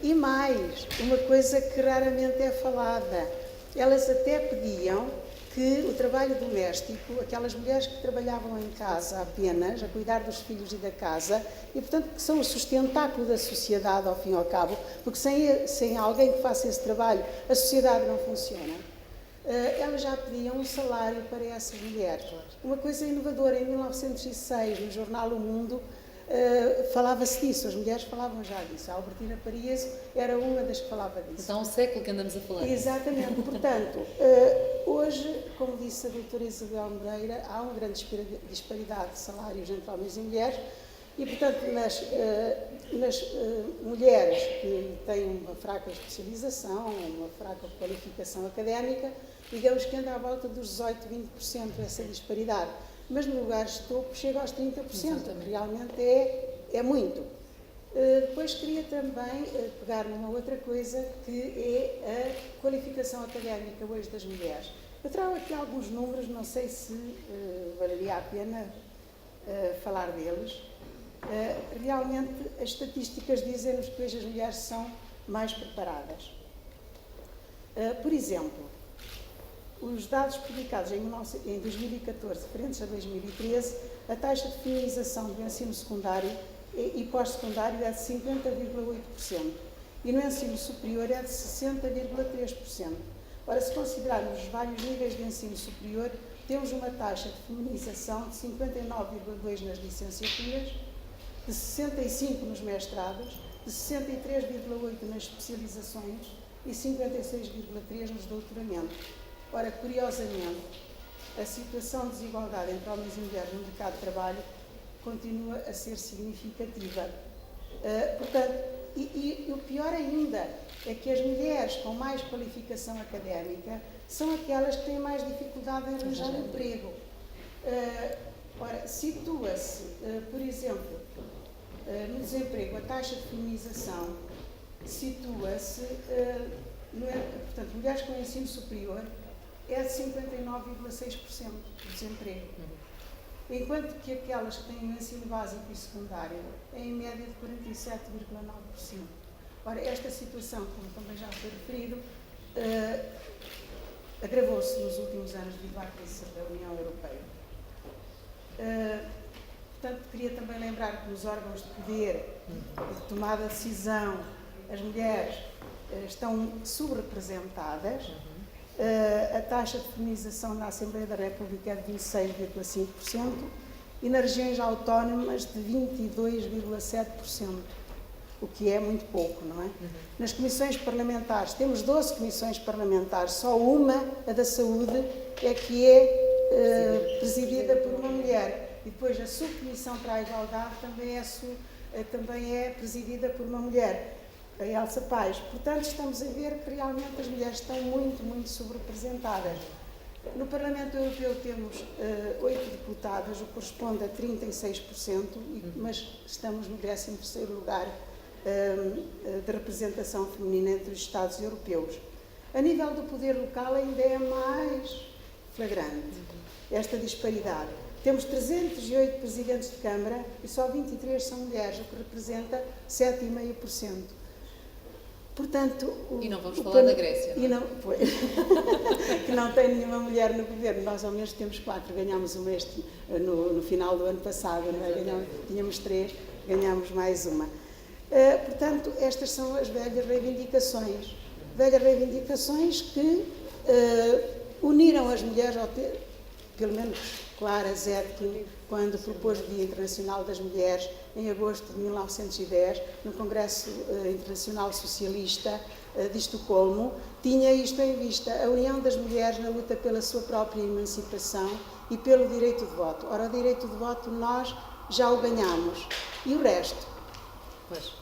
E mais, uma coisa que raramente é falada, elas até pediam que o trabalho doméstico, aquelas mulheres que trabalhavam em casa apenas, a cuidar dos filhos e da casa, e portanto que são o sustentáculo da sociedade ao fim e ao cabo, porque sem alguém que faça esse trabalho, a sociedade não funciona. Elas já pediam um salário para essas mulheres. Uma coisa inovadora, em 1906, no jornal O Mundo, falava-se disso, as mulheres falavam já disso. A Albertina Pariso era uma das que falava disso. Então há um século que andamos a falar. Exatamente, portanto, hoje, como disse a doutora Isabel Moreira, há uma grande disparidade de salários entre homens e mulheres e, portanto, nas mulheres que têm uma fraca especialização, uma fraca qualificação académica, digamos que anda à volta dos 18, 20% essa disparidade. Mas no lugar de topo chega aos 30%, que realmente é muito. Depois queria também pegar numa outra coisa, que é a qualificação académica hoje das mulheres. Eu trago aqui alguns números, não sei se valeria a pena falar deles. Realmente as estatísticas dizem-nos que hoje as mulheres são mais preparadas. Por exemplo, os dados publicados em 2014, referentes a 2013, a taxa de feminização do ensino secundário e pós-secundário é de 50,8% e no ensino superior é de 60,3%. Ora, se considerarmos os vários níveis de ensino superior, temos uma taxa de feminização de 59,2% nas licenciaturas, de 65% nos mestrados, de 63,8% nas especializações e 56,3% nos doutoramentos. Ora, curiosamente, a situação de desigualdade entre homens e mulheres no mercado de trabalho continua a ser significativa. Portanto, e o pior ainda é que as mulheres com mais qualificação académica são aquelas que têm mais dificuldade em arranjar emprego. Ora, situa-se, por exemplo, no desemprego, a taxa de feminização situa-se, portanto, mulheres com ensino superior é de 59,6% de desemprego, enquanto que aquelas que têm o ensino básico e secundário é em média de 47,9%. Ora, esta situação, como também já foi referido, agravou-se nos últimos anos devido à crise da União Europeia. Portanto, queria também lembrar que nos órgãos de poder e de tomada de decisão as mulheres estão subrepresentadas. A taxa de feminização na Assembleia da República é de 26,5% e nas regiões autónomas de 22,7%, o que é muito pouco, não é? Nas comissões parlamentares, temos 12 comissões parlamentares, só uma, a da saúde, é que é presidida por uma mulher. E depois a subcomissão para a igualdade também é presidida por uma mulher, a Elsa Paes. Portanto, estamos a ver que realmente as mulheres estão muito, muito subrepresentadas. No Parlamento Europeu temos 8 deputadas, o que corresponde a 36%, mas estamos no 13º lugar de representação feminina entre os Estados europeus. A nível do poder local ainda é mais flagrante esta disparidade. Temos 308 presidentes de Câmara e só 23 são mulheres, o que representa 7,5%. Portanto, e não vamos falar da Grécia. E não, pois, que não tem nenhuma mulher no governo. Nós ao menos temos 4, ganhámos uma no final do ano passado, não é? Tínhamos 3, ganhámos mais uma. Portanto, estas são as velhas reivindicações. Velhas reivindicações que uniram as mulheres, pelo menos Clara Zetkin, quando propôs o Dia Internacional das Mulheres, em agosto de 1910, no Congresso Internacional Socialista de Estocolmo, tinha isto em vista, a união das mulheres na luta pela sua própria emancipação e pelo direito de voto. Ora, o direito de voto nós já o ganhamos. E o resto? Pois.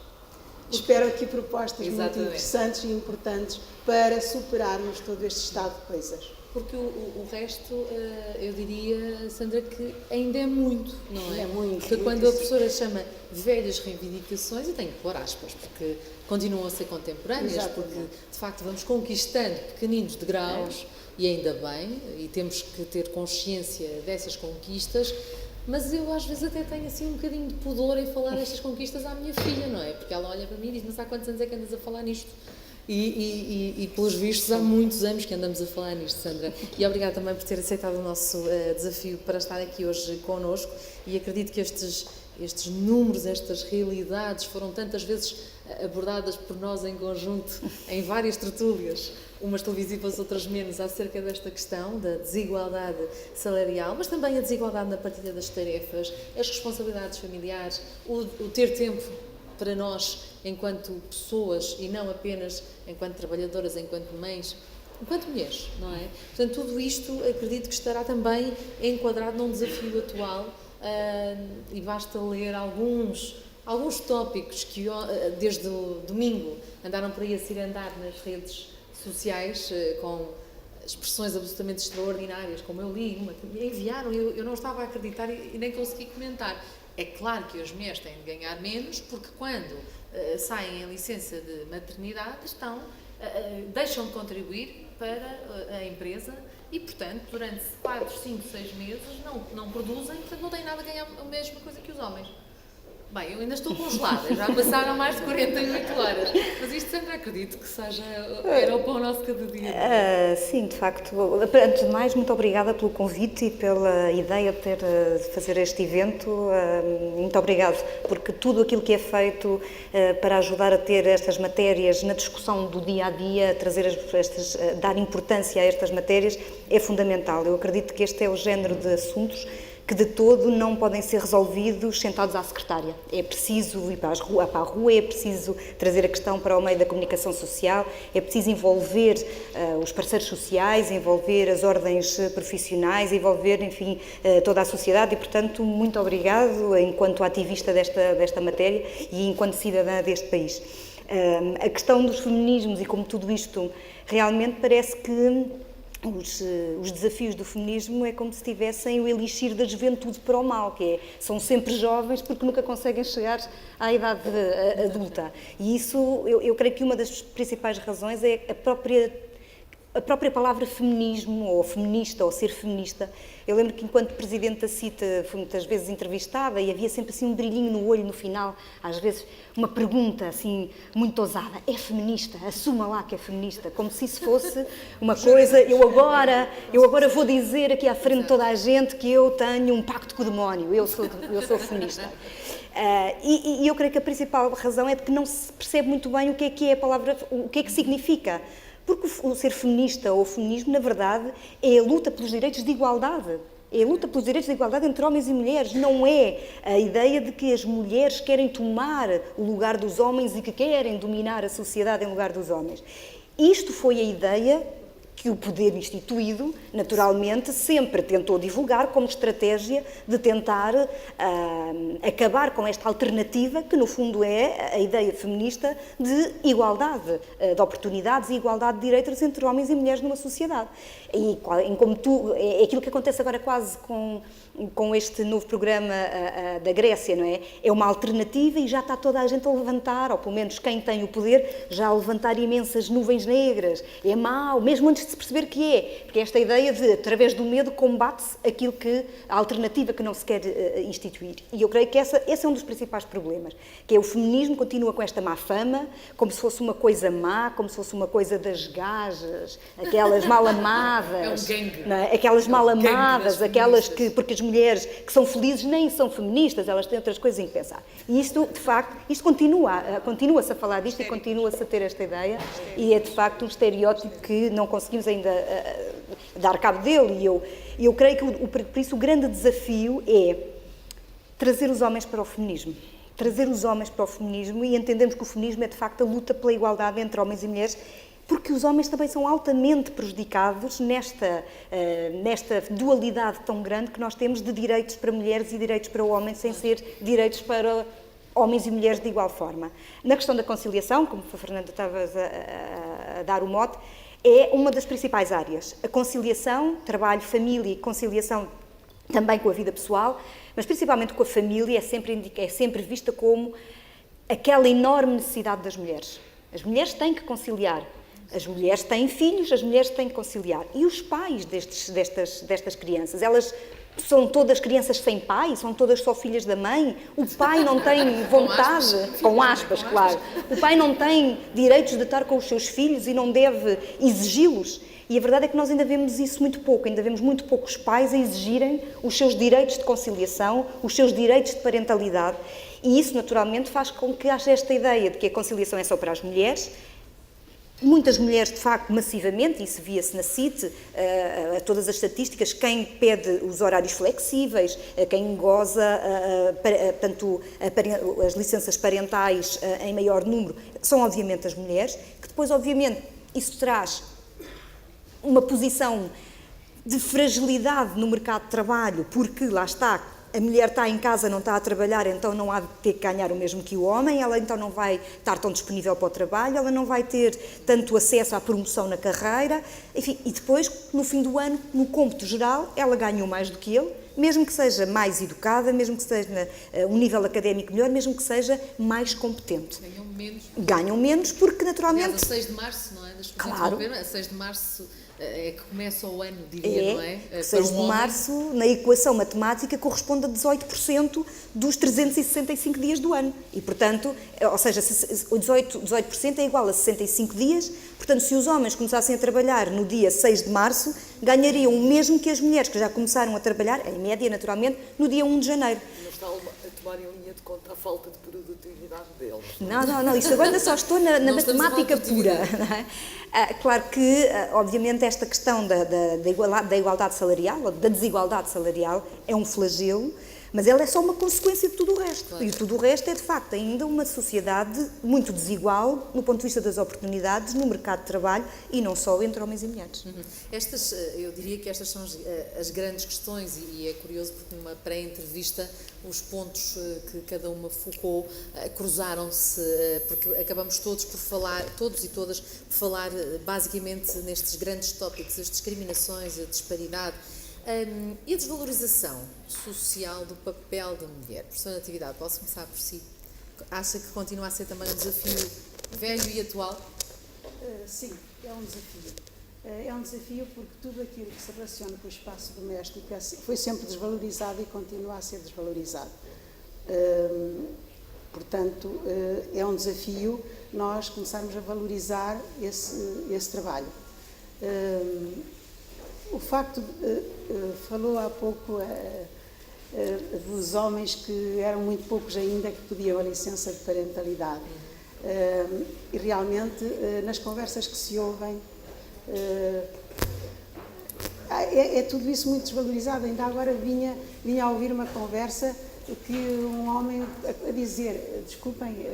Espero aqui propostas Exatamente. muito interessantes e importantes para superarmos todo este estado de coisas. Porque o resto, eu diria, Sandra, que ainda é muito, não é? É muito. Porque quando a professora chama velhas reivindicações, eu tenho que pôr aspas, porque continuam a ser contemporâneas, Exatamente. porque de facto vamos conquistando pequeninos degraus, e ainda bem, e temos que ter consciência dessas conquistas, mas eu às vezes até tenho assim um bocadinho de pudor em falar destas conquistas à minha filha, não é? Porque ela olha para mim e diz, mas há quantos anos é que andas a falar nisto? E pelos vistos há muitos anos que andamos a falar nisto, Sandra. E obrigada também por ter aceitado o nosso desafio para estar aqui hoje connosco, e acredito que estes números, estas realidades foram tantas vezes abordadas por nós em conjunto, em várias tertúlias, umas televisivas, outras menos, acerca desta questão da desigualdade salarial, mas também a desigualdade na partilha das tarefas, as responsabilidades familiares, o ter tempo para nós enquanto pessoas e não apenas enquanto trabalhadoras, enquanto mães, enquanto mulheres, não é? Portanto, tudo isto acredito que estará também enquadrado num desafio atual, e basta ler alguns tópicos que desde o domingo andaram por aí a cirandar nas redes sociais, com expressões absolutamente extraordinárias, como eu li uma que me enviaram, eu não estava a acreditar e nem consegui comentar. É claro que as mulheres têm de ganhar menos, porque quando saem em licença de maternidade deixam de contribuir para a empresa e, portanto, durante 4, 5, 6 meses não produzem, portanto não têm nada a ganhar a mesma coisa que os homens. Bem, eu ainda estou congelada, já passaram mais de 48 horas, mas isto sempre acredito que era o pão nosso cada dia. Sim, de facto. Antes de mais, muito obrigada pelo convite e pela ideia de fazer este evento. Muito obrigada, porque tudo aquilo que é feito para ajudar a ter estas matérias na discussão do dia a dia, dar importância a estas matérias, é fundamental. Eu acredito que este é o género de assuntos que de todo não podem ser resolvidos sentados à secretária. É preciso ir para a rua, é preciso trazer a questão para o meio da comunicação social, é preciso envolver os parceiros sociais, envolver as ordens profissionais, envolver, enfim, toda a sociedade e, portanto, muito obrigado enquanto ativista desta matéria e enquanto cidadã deste país. A questão dos feminismos e como tudo isto realmente parece que os desafios do feminismo é como se tivessem o elixir da juventude para o mal, que são sempre jovens porque nunca conseguem chegar à idade adulta. E isso, eu creio que uma das principais razões é a própria palavra feminismo, ou feminista, ou ser feminista. Eu lembro que enquanto Presidente da CITA fui muitas vezes entrevistada e havia sempre assim um brilhinho no olho no final, às vezes uma pergunta assim muito ousada, é feminista? Assuma lá que é feminista, como se isso fosse uma coisa, eu agora vou dizer aqui à frente de toda a gente que eu tenho um pacto com o demónio, eu sou feminista. E eu creio que a principal razão é de que não se percebe muito bem o que é a palavra, o que é que significa. Porque o ser feminista ou o feminismo, na verdade, é a luta pelos direitos de igualdade. É a luta pelos direitos de igualdade entre homens e mulheres. Não é a ideia de que as mulheres querem tomar o lugar dos homens e que querem dominar a sociedade em lugar dos homens. Isto foi a ideia que o poder instituído, naturalmente, sempre tentou divulgar como estratégia de tentar acabar com esta alternativa que, no fundo, é a ideia feminista de igualdade de oportunidades e igualdade de direitos entre homens e mulheres numa sociedade. E é aquilo que acontece agora quase com este novo programa da Grécia, não é? É uma alternativa e já está toda a gente a levantar, ou pelo menos quem tem o poder, já a levantar imensas nuvens negras. É mau, mesmo antes de se perceber que é. Porque esta ideia de, através do medo, combate-se a alternativa que não se quer instituir. E eu creio que esse é um dos principais problemas, que é o feminismo continua com esta má fama, como se fosse uma coisa má, como se fosse uma coisa das gajas, aquelas mal amadas, é um gangue. Não é? Aquelas mal amadas, aquelas que, porque as mulheres que são felizes nem são feministas, elas têm outras coisas em que pensar. E isto, de facto, continua-se a falar disto e continua-se a ter esta ideia e é, de facto, um estereótipo que não conseguimos ainda dar cabo dele. E eu creio que, por isso, o grande desafio é trazer os homens para o feminismo. Trazer os homens para o feminismo e entendermos que o feminismo é, de facto, a luta pela igualdade entre homens e mulheres, porque os homens também são altamente prejudicados nesta dualidade tão grande que nós temos de direitos para mulheres e direitos para homens, sem ser direitos para homens e mulheres de igual forma. Na questão da conciliação, como a Fernanda estava a dar o mote, é uma das principais áreas. A conciliação, trabalho, família e conciliação também com a vida pessoal, mas principalmente com a família, é sempre vista como aquela enorme necessidade das mulheres. As mulheres têm que conciliar. As mulheres têm filhos, as mulheres têm que conciliar. E os pais destas crianças, elas São todas crianças sem pai? São todas só filhas da mãe? O pai não tem vontade, com aspas, claro. O pai não tem direitos de estar com os seus filhos e não deve exigi-los? E a verdade é que nós ainda vemos isso muito pouco, ainda vemos muito poucos pais a exigirem os seus direitos de conciliação, os seus direitos de parentalidade, e isso naturalmente faz com que haja esta ideia de que a conciliação é só para as mulheres. Muitas mulheres, de facto, massivamente, isso via-se na CIT, todas as estatísticas, quem pede os horários flexíveis, quem goza tanto as licenças parentais em maior número, são obviamente as mulheres, que depois, obviamente, isso traz uma posição de fragilidade no mercado de trabalho, porque lá está, a mulher está em casa, não está a trabalhar, então não há de ter que ganhar o mesmo que o homem, ela então não vai estar tão disponível para o trabalho, ela não vai ter tanto acesso à promoção na carreira, enfim, e depois, no fim do ano, no cômputo geral, ela ganhou mais do que ele, mesmo que seja mais educada, mesmo que seja um nível académico melhor, mesmo que seja mais competente. Ganham menos. Ganham menos porque, naturalmente... Aliás, a 6 de março, não é? Claro. A 6 de março é que começa o ano, diria, não é? 6 de março, na equação matemática, corresponde a 18% dos 365 dias do ano. E, portanto, ou seja, 18% é igual a 65 dias. Portanto, se os homens começassem a trabalhar no dia 6 de março, ganhariam o mesmo que as mulheres que já começaram a trabalhar, em média, naturalmente, no dia 1 de janeiro. Não está a tomarem em linha de conta a falta de produtividade deles. Não, isso agora ainda só estou na matemática pura. Não é? Claro que, obviamente, esta questão da igualdade salarial, ou da desigualdade salarial, é um flagelo, mas ela é só uma consequência de tudo o resto. Claro. E tudo o resto é, de facto, ainda uma sociedade muito desigual no ponto de vista das oportunidades no mercado de trabalho e não só entre homens e mulheres. Eu diria que estas são as grandes questões e é curioso porque numa pré-entrevista os pontos que cada uma focou cruzaram-se, porque acabamos todos e todas, por falar basicamente nestes grandes tópicos, as discriminações, a disparidade, e a desvalorização social do papel da mulher. Professora Natividade, posso começar por si? Acha que continua a ser também um desafio velho e atual? Sim, é um desafio. É um desafio porque tudo aquilo que se relaciona com o espaço doméstico foi sempre desvalorizado e continua a ser desvalorizado. Portanto, é um desafio nós começarmos a valorizar esse trabalho. O facto, falou há pouco dos homens que eram muito poucos ainda que pediam a licença de parentalidade. E realmente, nas conversas que se ouvem, é tudo isso muito desvalorizado. Ainda agora vinha a ouvir uma conversa que um homem a dizer, desculpem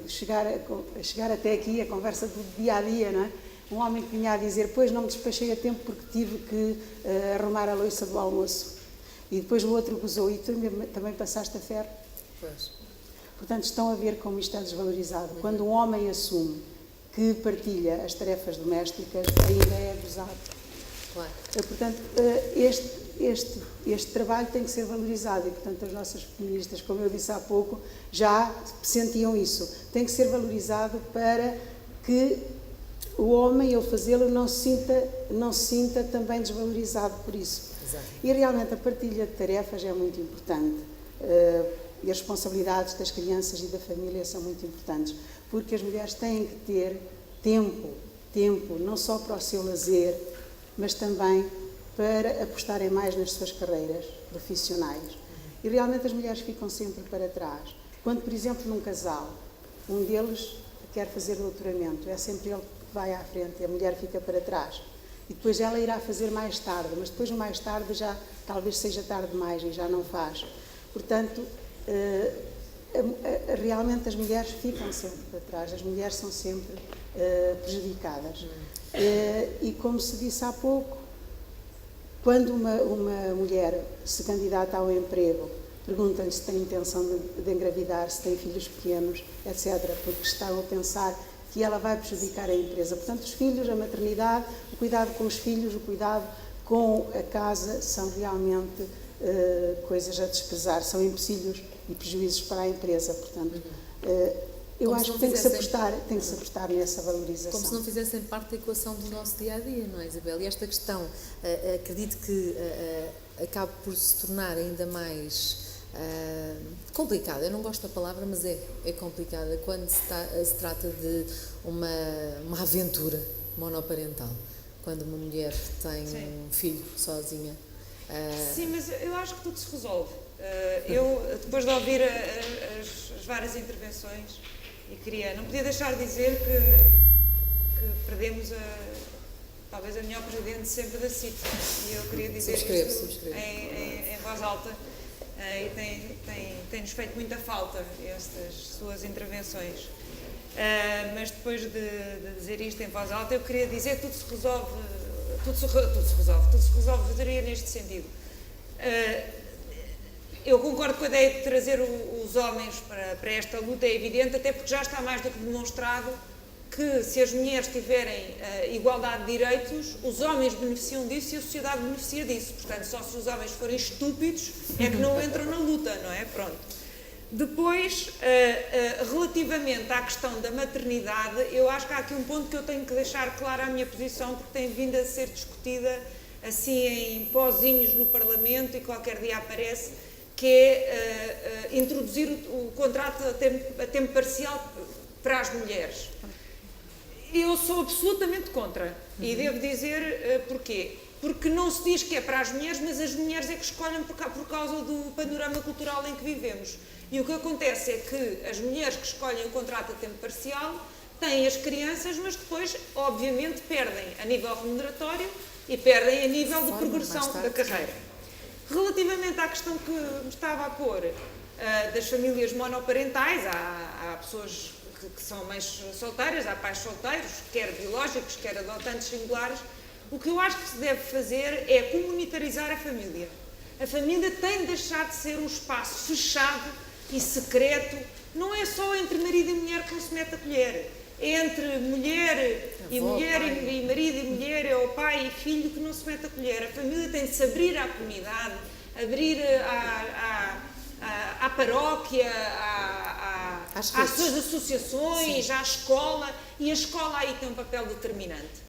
chegar até aqui, a conversa do dia-a-dia, não é? Um homem que vinha a dizer, pois não me despachei a tempo porque tive que arrumar a louça do almoço. E depois o outro gozou, e tu também passaste a ferro? Pois. Portanto, estão a ver como isto é desvalorizado. Quando um homem assume que partilha as tarefas domésticas, ainda é gozado. Claro. Portanto, este trabalho tem que ser valorizado e, portanto, as nossas feministas, como eu disse há pouco, já sentiam isso. Tem que ser valorizado para que o homem, ao fazê-lo, não se sinta também desvalorizado por isso. Exato. E realmente a partilha de tarefas é muito importante. E as responsabilidades das crianças e da família são muito importantes, porque as mulheres têm que ter tempo não só para o seu lazer, mas também para apostarem mais nas suas carreiras profissionais. E realmente as mulheres ficam sempre para trás. Quando, por exemplo, num casal, um deles quer fazer doutoramento, é sempre ele que vai à frente e a mulher fica para trás. E depois ela irá fazer mais tarde, mas depois mais tarde já talvez seja tarde demais e já não faz. Portanto, realmente as mulheres ficam sempre para trás, as mulheres são sempre prejudicadas. E como se disse há pouco, quando uma mulher se candidata ao emprego, perguntam-lhe se tem intenção de engravidar, se tem filhos pequenos, etc., porque estão a pensar que ela vai prejudicar a empresa. Portanto, os filhos, a maternidade, o cuidado com os filhos, o cuidado com a casa são realmente coisas a desprezar, são empecilhos e prejuízos para a empresa. Portanto, eu acho que tem que se apostar nessa valorização. Como se não fizessem parte da equação do nosso dia-a-dia, não é, Isabel? E esta questão, acredito que acaba por se tornar ainda mais complicada. Eu não gosto da palavra, mas é complicada quando se trata de uma aventura monoparental. Quando uma mulher tem um filho sozinha. Sim, mas eu acho que tudo se resolve. Eu, depois de ouvir as várias intervenções, não podia deixar de dizer que perdemos talvez a melhor presidente sempre da CIT. E eu queria dizer isto em voz alta. E tem-nos feito muita falta estas suas intervenções. Mas depois de dizer isto em voz alta, eu queria dizer que tudo se resolve, eu diria neste sentido. Eu concordo com a ideia de trazer os homens para esta luta, é evidente, até porque já está mais do que demonstrado que se as mulheres tiverem igualdade de direitos, os homens beneficiam disso e a sociedade beneficia disso. Portanto, só se os homens forem estúpidos é que não entram na luta, não é? Pronto. Depois, relativamente à questão da maternidade, eu acho que há aqui um ponto que eu tenho que deixar clara a minha posição, porque tem vindo a ser discutida assim em pozinhos no Parlamento e qualquer dia aparece, que é introduzir o contrato a tempo parcial para as mulheres. Eu sou absolutamente contra, e devo dizer porquê. Porque não se diz que é para as mulheres, mas as mulheres é que escolhem por causa do panorama cultural em que vivemos. E o que acontece é que as mulheres que escolhem o contrato a tempo parcial têm as crianças, mas depois, obviamente, perdem a nível remuneratório e perdem a nível de progressão da carreira. Relativamente à questão que me estava a pôr das famílias monoparentais, há pessoas que são mães solteiras, há pais solteiros, quer biológicos, quer adotantes singulares. O que eu acho que se deve fazer é comunitarizar a família. A família tem de deixar de ser um espaço fechado e secreto. Não é só entre marido e mulher que não se mete a colher. É entre mulher e mulher e marido e mulher, é o pai e filho que não se mete a colher. A família tem de se abrir à comunidade, abrir à paróquia, às suas associações, à escola, e a escola aí tem um papel determinante.